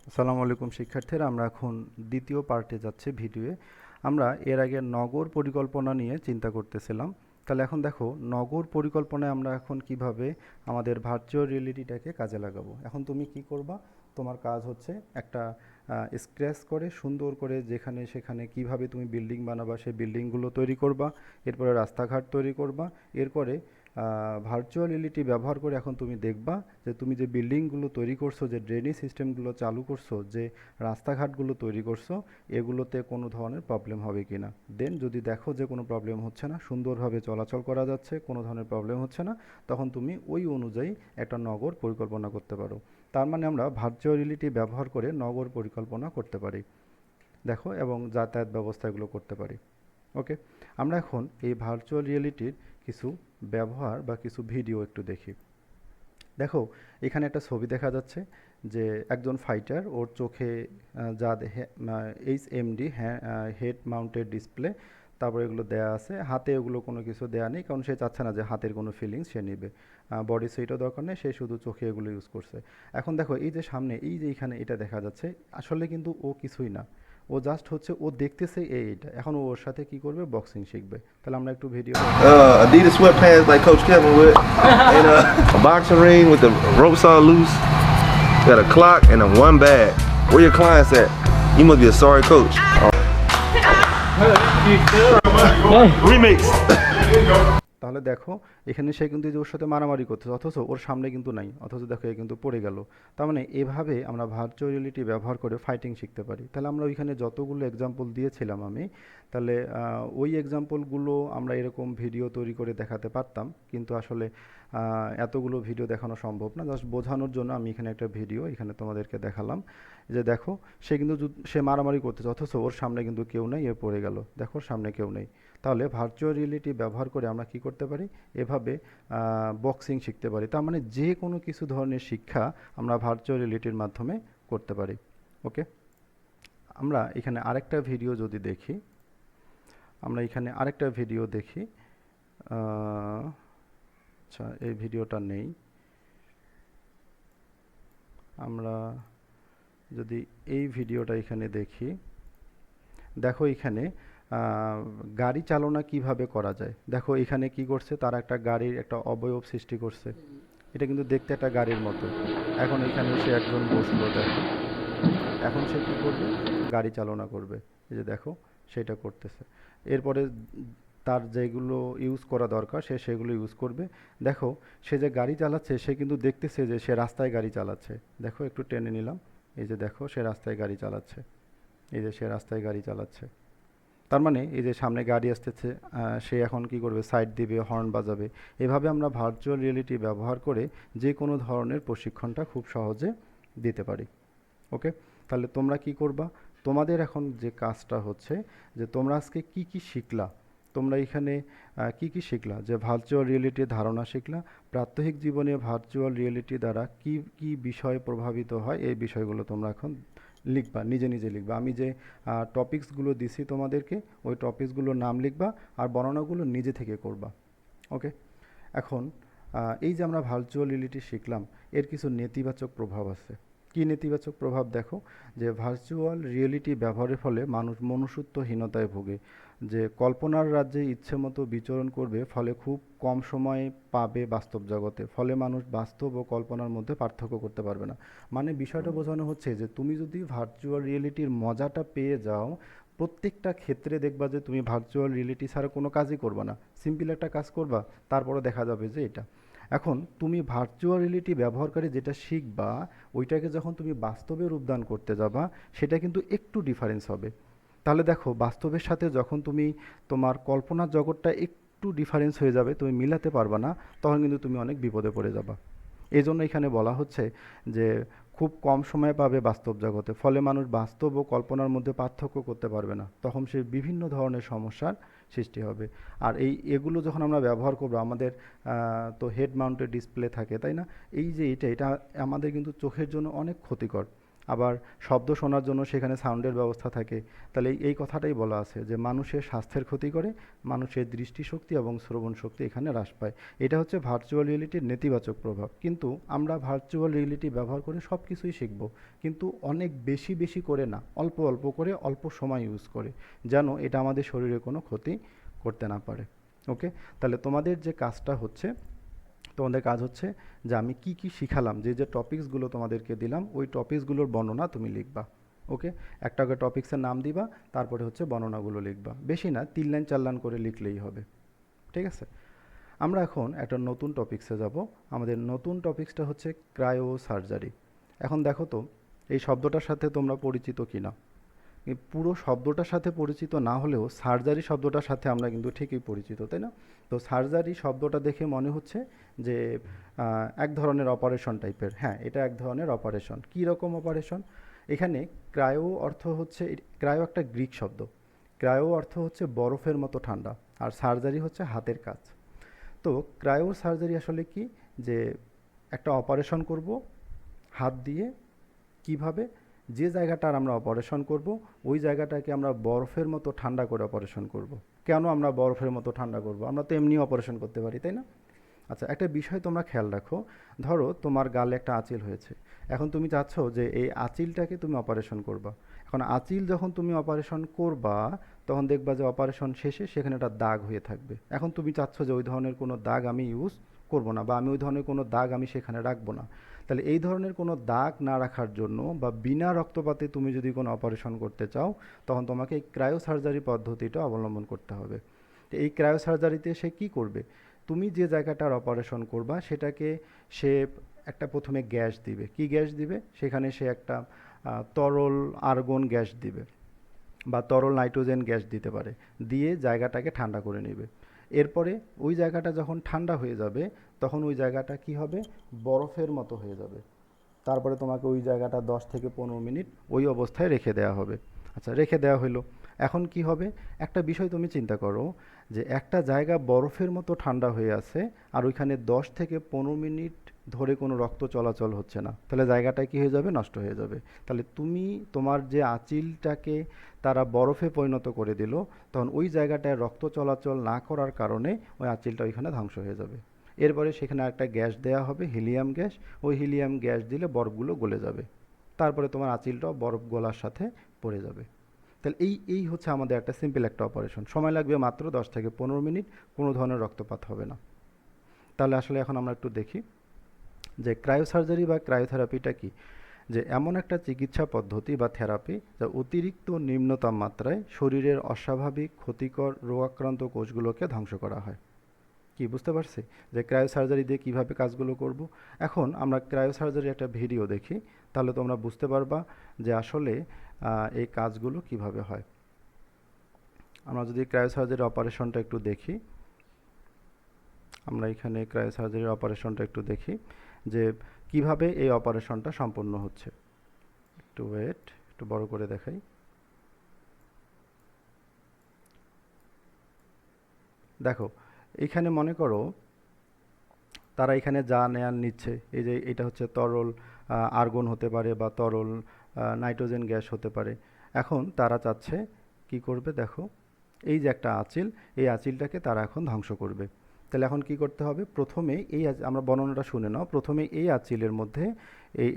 আসসালামু আলাইকুম শিক্ষার্থীরা, আমরা এখন দ্বিতীয় পার্টে যাচ্ছি ভিডিওয়ে। আমরা এর আগে নগর পরিকল্পনা নিয়ে চিন্তা করতেছিলাম। তাহলে এখন দেখো, নগর পরিকল্পনায় আমরা এখন কিভাবে আমাদের ভার্চুয়াল রিয়েলিটিটাকে কাজে লাগাবো। এখন তুমি কি করবা? তোমার কাজ হচ্ছে একটা স্ক্র্যাচ করে সুন্দর করে যেখানে সেখানে কিভাবে তুমি বিল্ডিং বানাবা সেই বিল্ডিংগুলো তৈরি করবা, এরপরে রাস্তাঘাট তৈরি করবা। এরপরে ভার্চুয়াল রিয়েলিটি ব্যবহার করে এখন তুমি দেখবা যে তুমি যে বিল্ডিংগুলো তৈরি করছো, যে ড্রেনেজ সিস্টেমগুলো চালু করছো, যে রাস্তাঘাটগুলো তৈরি করছো, এগুলোতে কোনো ধরনের প্রবলেম হবে কি না। দেন যদি দেখো যে কোনো প্রবলেম হচ্ছে না, সুন্দরভাবে চলাচল করা যাচ্ছে, কোনো ধরনের প্রবলেম হচ্ছে না, তখন তুমি ওই অনুযায়ী একটা নগর পরিকল্পনা করতে পারো। তার মানে আমরা ভার্চুয়াল রিয়েলিটি ব্যবহার করে নগর পরিকল্পনা করতে পারি, দেখো, এবং যাতায়াত ব্যবস্থা এগুলো করতে পারি। ওকে, আমরা এখন এই ভার্চুয়াল রিয়েলিটির কিছু ব্যবহার বা কিছু ভিডিও একটু দেখি। দেখো, এখানে একটা ছবি দেখা যাচ্ছে যে একজন ফাইটার, ওর চোখে যা HMD হেড মাউন্টেড ডিসপ্লে, তারপর এগুলো দেয়া আছে, হাতে এগুলো কোনো কিছু দেয়া নেই, কারণ সে চাচ্ছে না যে হাতের কোনো ফিলিংস সে নেবে। বডি সুইটও দরকার নেই, সে শুধু চোখে এগুলো ইউজ করছে। এখন দেখো, এই যে সামনে এই যে এখানে এটা দেখা যাচ্ছে, আসলে কিন্তু ও কিছুই না, ও জাস্ট হচ্ছে ও দেখতেছে এইটা। এখন ও ওর সাথে কি করবে? বক্সিং শিখবে। তাহলে আমরা একটু video Adidas sweatpants like Coach Kevin with, and a boxing ring with the ropes all loose. Got a clock and a one bag. Where your clients at? You must be a sorry coach. Remix. তাহলে দেখো, এখানে সে কিন্তু যে ওর সাথে মারামারি করতেছে, অথচ ওর সামনে কিন্তু নাই, অথচ দেখো এ কিন্তু পড়ে গেল। তার মানে এভাবে আমরা ভার্চুয়াল রিয়েলিটি ব্যবহার করে ফাইটিং শিখতে পারি। তাহলে আমরা ওইখানে যতগুলো এক্সাম্পল দিয়েছিলাম আমি, তাহলে ওই এক্সাম্পলগুলো আমরা এরকম ভিডিও তৈরি করে দেখাতে পারতাম, কিন্তু আসলে এতগুলো ভিডিও দেখানো সম্ভব না। জাস্ট বোঝানোর জন্য আমি এখানে একটা ভিডিও এখানে তোমাদেরকে দেখালাম। যে দেখো, সে কিন্তু সে মারামারি করতেছে, অথচ ওর সামনে কিন্তু কেউ নেই, এ পড়ে গেল, দেখো ওর সামনে কেউ নেই। তাহলে ভার্চুয়াল রিয়েলিটি ব্যবহার করে আমরা কি করতে পারি? এভাবে বক্সিং শিখতে পারি। তার মানে যে কোনো কিছু ধরনের শিক্ষা আমরা ভার্চুয়াল রিয়েলিটির মাধ্যমে করতে পারি। ওকে, আমরা এখানে আরেকটা ভিডিও যদি দেখি, আমরা এখানে আরেকটা ভিডিও দেখি। আচ্ছা, এই ভিডিওটা নেই। আমরা যদি এই ভিডিওটা এখানে দেখি, দেখো এখানে গাড়ি চালনা কিভাবে করা যায়। দেখো এখানে কি করছে, তারা একটা গাড়ির একটা অবয়ব সৃষ্টি করছে। এটা কিন্তু দেখতে একটা গাড়ির মতো। এখন এখানে সে একজন বসলো, দেখো, এখন সে কি করবে? গাড়ি চালনা করবে। এই যে দেখো, সেটা করতেছে। এরপরে তার যেগুলো ইউজ করা দরকার সে সেগুলো ইউজ করবে। দেখো, সে যে গাড়ি চালাচ্ছে সে কিন্তু দেখতেছে যে সে রাস্তায় গাড়ি চালাচ্ছে। দেখো একটু টেনে নিলাম, এই যে দেখো সে রাস্তায় গাড়ি চালাচ্ছে, এই যে সে রাস্তায় গাড়ি চালাচ্ছে। তার মানে এই যে সামনে গাড়ি আসতেছে, সে এখন কি করবে? সাইড দিবে, হর্ন বাজাবে। এভাবে আমরা ভার্চুয়াল রিয়েলিটি ব্যবহার করে যে কোনো ধরনের প্রশিক্ষণটা খুব সহজে দিতে পারি। ওকে, তাহলে তোমরা কি করবা? তোমাদের এখন যে কাজটা হচ্ছে যে তোমরা আজকে কি কি শিখলা, তোমরা এখানে কি কি শিখলা? যে ভার্চুয়াল রিয়েলিটির ধারণা শিখলা, প্রাত্যহিক জীবনে ভার্চুয়াল রিয়েলিটি দ্বারা কি কি বিষয় প্রভাবিত হয়, এই বিষয়গুলো তোমরা এখন লিখবা, নিজে নিজে লিখবা। আমি যে টপিকসগুলো দিছি তোমাদেরকে, ওই টপিকসগুলোর নাম লিখবা আর বর্ণনাগুলো নিজে থেকে করবা। ওকে, এখন এই যে আমরা ভার্চুয়াল রিয়েলিটি শিখলাম, এর কিছু নেতিবাচক প্রভাব আছে। কি নেতিবাচক প্রভাব? দেখো, যে ভার্চুয়াল রিয়েলিটি ব্যবহারের ফলে মানুষ মনুষ্যত্বহীনতায় ভোগে, যে কল্পনার রাজ্যে ইচ্ছে মতো বিচরণ করবে, ফলে খুব কম সময়ে পাবে বাস্তব জগতে, ফলে মানুষ বাস্তব ও কল্পনার মধ্যে পার্থক্য করতে পারবে না। মানে বিষয়টা বোঝানো হচ্ছে যে তুমি যদি ভার্চুয়াল রিয়েলিটির মজাটা পেয়ে যাও, প্রত্যেকটা ক্ষেত্রে দেখবা যে তুমি ভার্চুয়াল রিয়েলিটি ছাড়া কোনো কাজই করবা না, সিম্পল একটা কাজ করবা, তারপরে দেখা যাবে যে এটা। এখন তুমি ভার্চুয়াল রিয়েলিটি ব্যবহারকারী যেটা শিখবা, ওইটাকে যখন তুমি বাস্তবে রূপদান করতে যাবা, সেটা কিন্তু একটু ডিফারেন্স হবে। তাহলে দেখো, বাস্তবের সাথে যখন তুমি তোমার কল্পনার জগৎটা একটু ডিফারেন্স হয়ে যাবে, তুমি মিলাতে পারবা না, তখন কিন্তু তুমি অনেক বিপদে পড়ে যাবা। এই জন্য এখানে বলা হচ্ছে যে খুব কম সময় পাবে বাস্তব জগতে, ফলে মানুষ বাস্তব ও কল্পনার মধ্যে পার্থক্য করতে পারবে না, তখন সে বিভিন্ন ধরনের সমস্যার সৃষ্টি হবে। আর এগুলো যখন আমরা ব্যবহার করবো, আমাদের তো হেড মাউন্টেড ডিসপ্লে থাকে, তাই না? এই যে এটা আমাদের কিন্তু চোখের জন্য অনেক ক্ষতিকর। আবার শব্দ শোনার জন্য সেখানে সাউন্ডের ব্যবস্থা থাকে। তাহলে এই কথাটাই বলা আছে যে মানুষের স্বাস্থ্যের ক্ষতি করে, মানুষের দৃষ্টিশক্তি এবং শ্রবণ শক্তি এখানে হ্রাস পায়। এটা হচ্ছে ভার্চুয়াল রিয়েলিটির নেতিবাচক প্রভাব। কিন্তু আমরা ভার্চুয়াল রিয়েলিটি ব্যবহার করে সব কিছুই শিখব, কিন্তু অনেক বেশি বেশি করে না, অল্প অল্প করে অল্প সময় ইউজ করে, যেন এটা আমাদের শরীরে কোনো ক্ষতি করতে না পারে। ওকে, তাহলে তোমাদের যে কাজটা হচ্ছে, তোমাদের কাজ হচ্ছে যে আমি কি কি শিখালাম, যে যে টপিকসগুলো তোমাদেরকে দিলাম ওই টপিকসগুলোর বর্ণনা তুমি লিখবা। ওকে, একটা করে টপিক্সের নাম দিবা, তারপরে হচ্ছে বর্ণনাগুলো লিখবা, বেশি না 3 লাইন 4 লাইন করে লিখলেই হবে। ঠিক আছে, আমরা এখন একটা নতুন টপিক্সে যাব। আমাদের নতুন টপিক্সটা হচ্ছে ক্রায়ো সার্জারি। এখন দেখো তো এই শব্দটার সাথে তোমরা পরিচিত কিনা। এই পুরো শব্দটার সাথে পরিচিত না হলেও সার্জারি শব্দটার সাথে আমরা কিন্তু ঠিকই পরিচিত, তাই না? তো সার্জারি শব্দটা দেখে মনে হচ্ছে যে এক ধরনের অপারেশন টাইপের। হ্যাঁ, এটা এক ধরনের অপারেশন। কী রকম অপারেশন? এখানে ক্রায়ো অর্থ হচ্ছে, ক্রায়ো একটা গ্রিক শব্দ। ক্রায়ো অর্থ হচ্ছে বরফের মতো ঠান্ডা, আর সার্জারি হচ্ছে হাতের কাজ। তো ক্রায়ো সার্জারি আসলে কি, যে একটা অপারেশন করব হাত দিয়ে। কিভাবে? যে জায়গাটার আমরা অপারেশন করব ওই জায়গাটাকে আমরা বরফের মতো ঠান্ডা করে অপারেশন করব। কেন আমরা বরফের মতো ঠান্ডা করব? আমরা তো এমনি অপারেশন করতে পারি, তাই না? আচ্ছা, একটা বিষয় তোমরা খেয়াল রাখো। ধরো তোমার গালে একটা আঁচিল হয়েছে, এখন তুমি চাচ্ছ যে এই আঁচিলটাকে তুমি অপারেশন করবা। এখন আঁচিল যখন তুমি অপারেশন করবা তখন দেখবা যে অপারেশন শেষে সেখানে একটা দাগ হয়ে থাকবে। এখন তুমি চাচ্ছ যে ওই ধরনের কোনো দাগ আমি ইউজ করব না, বা আমি ওই ধরনের কোনো দাগ আমি সেখানে রাখবো না। তাহলে এই ধরনের কোনো দাগ না রাখার জন্য বা বিনা রক্তপাতে তুমি যদি কোনো অপারেশন করতে চাও, তখন তোমাকে এই ক্রায়ো সার্জারি পদ্ধতিটা অবলম্বন করতে হবে। তো এই ক্রায়ো সার্জারিতে সে কী করবে? তুমি যে জায়গাটার অপারেশন করবা সেটাকে সে একটা প্রথমে গ্যাস দিবে। কি গ্যাস দিবে? সেখানে সে একটা তরল আর্গন গ্যাস দিবে বা তরল নাইট্রোজেন গ্যাস দিতে পারে, দিয়ে জায়গাটাকে ঠান্ডা করে নেবে। এরপরে ওই জায়গাটা যখন ঠান্ডা হয়ে যাবে তখন ওই জায়গাটা কি হবে? বরফের মতো হয়ে যাবে। তারপরে তোমাকে ওই জায়গাটা 10 থেকে 15 মিনিট ওই অবস্থায় রেখে দেওয়া হবে। আচ্ছা, রেখে দেওয়া হলো। এখন কি হবে? একটা বিষয় তুমি চিন্তা করো, যে একটা জায়গা বরফের মতো ঠান্ডা হয়ে আছে আর ওইখানে 10 থেকে 15 মিনিট ধরে কোনো রক্ত চলাচল হচ্ছে না, তাহলে জায়গাটা কি হয়ে যাবে? নষ্ট হয়ে যাবে। তাহলে তুমি তোমার যে আঁচিলটাকে তারা বরফে পরিণত করে দিল, তখন ওই জায়গাটায় রক্ত চলাচল না করার কারণে ওই আঁচিলটা ওইখানে ধ্বংস হয়ে যাবে। এরপরে সেখানে একটা গ্যাস দেওয়া হবে, হিলিয়াম গ্যাস। ওই হিলিয়াম গ্যাস দিলে বরফগুলো গলে যাবে, তারপরে তোমার আঁচিলটাও বরফ গলার সাথে পড়ে যাবে। তাহলে এই হচ্ছে আমাদের একটা সিম্পল একটা অপারেশন। সময় লাগবে মাত্র 10 থেকে 15 মিনিট, কোনো ধরনের রক্তপাত হবে না। তাহলে আসলে এখন আমরা একটু দেখি যে ক্রায়োসার্জারি বা ক্রায়োথেরাপিটা কি। যে এমন একটা চিকিৎসা পদ্ধতি বা থেরাপি যা অতিরিক্ত নিম্ন তাপমাত্রায় শরীরের অস্বাভাবিক ক্ষতিকর রোগাক্রান্ত কোষগুলোকে ধ্বংস করা হয়। কি বুঝতে পারছি যে ক্রায়োসার্জারি দিয়ে কীভাবে কাজগুলো করব? এখন আমরা ক্রায়োসার্জারির একটা ভিডিও দেখি, তাহলে তোমরা বুঝতে পারবা যে আসলে এই কাজগুলো কিভাবে হয়। আমরা যদি ক্রায়োসার্জারির অপারেশনটা একটু দেখি, আমরা এখানে ক্রায়োসার্জারির অপারেশনটা একটু দেখি যে কিভাবে এই অপারেশনটা সম্পন্ন হচ্ছে। একটু ওয়েট, একটু বড় করে দেখাই। দেখো, এখানে মনে করো তারা এখানে যা নেয়ার নিচ্ছে, এই যে এটা হচ্ছে তরল আর্গন হতে পারে বা তরল নাইট্রোজেন গ্যাস হতে পারে। এখন তারা চাচ্ছে কি করবে? দেখো, এই যে একটা আঁচিল, এই আঁচিলটাকে তারা এখন ধ্বংস করবে। তাহলে এখন কি করতে হবে? প্রথমে আমরা বর্ণনাটা শুনে নাও। প্রথমে এই আঁচিলের মধ্যে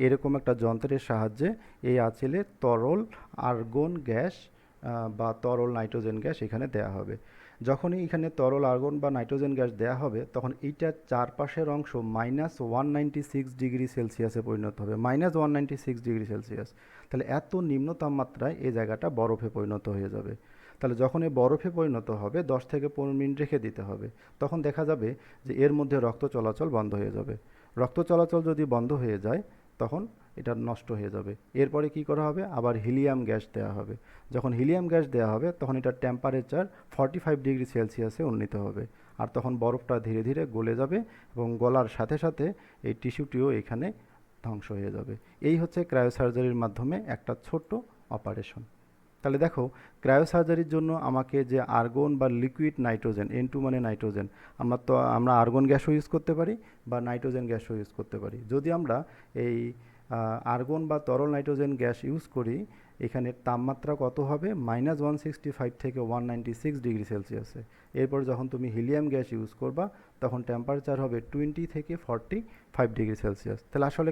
এরকম একটা যন্ত্রের সাহায্যে এই আঁচিলে তরল আর্গন গ্যাস বা তরল নাইট্রোজেন গ্যাস এখানে দেয়া হবে। যখনই এখানে তরল আর্গন বা নাইট্রোজেন গ্যাস দেওয়া হবে তখন এইটার চারপাশের অংশ -196 ডিগ্রি সেলসিয়াসে পরিণত হবে। -196 ডিগ্রি সেলসিয়াস। তাহলে এত নিম্ন তাপমাত্রায় এই জায়গাটা বরফে পরিণত হয়ে যাবে। তাহলে যখন এই বরফে পরিণত হবে 10 থেকে 15 মিনিট রেখে দিতে হবে। তখন দেখা যাবে যে এর মধ্যে রক্ত চলাচল বন্ধ হয়ে যাবে। রক্ত চলাচল যদি বন্ধ হয়ে যায় তখন এটা নষ্ট হয়ে যাবে। এরপরে কি করা হবে? আবার হিলিয়াম গ্যাস দেওয়া হবে। যখন হিলিয়াম গ্যাস দেওয়া হবে তখন এটার টেম্পারেচার 45 ডিগ্রি সেলসিয়াসে উন্নীত হবে। আর তখন বরফটা ধীরে ধীরে গলে যাবে এবং গলার সাথে সাথে এই টিস্যুটিও এখানে ধ্বংস হয়ে যাবে। এই হচ্ছে ক্রায়োসার্জারির মাধ্যমে একটা ছোট্ট অপারেশন। তাহলে দেখো, ক্রায়োসার্জারির জন্য আমাকে যে আর্গন বা লিকুইড নাইট্রোজেন, N2 মানে নাইট্রোজেন, আমরা আর্গন গ্যাসও ইউজ করতে পারি বা নাইট্রোজেন গ্যাসও ইউজ করতে পারি। যদি আমরা এই আর্গন বা তরল নাইট্রোজেন গ্যাস ইউজ করি, এখানে তাপমাত্রা কত হবে, -165 থেকে 196 ডিগ্রি সেলসিয়াসে। এরপর যখন তুমি হিলিয়াম গ্যাস ইউজ করবা তখন টেম্পারেচার হবে 20 থেকে 45 ডিগ্রি সেলসিয়াস। তাহলে আসলে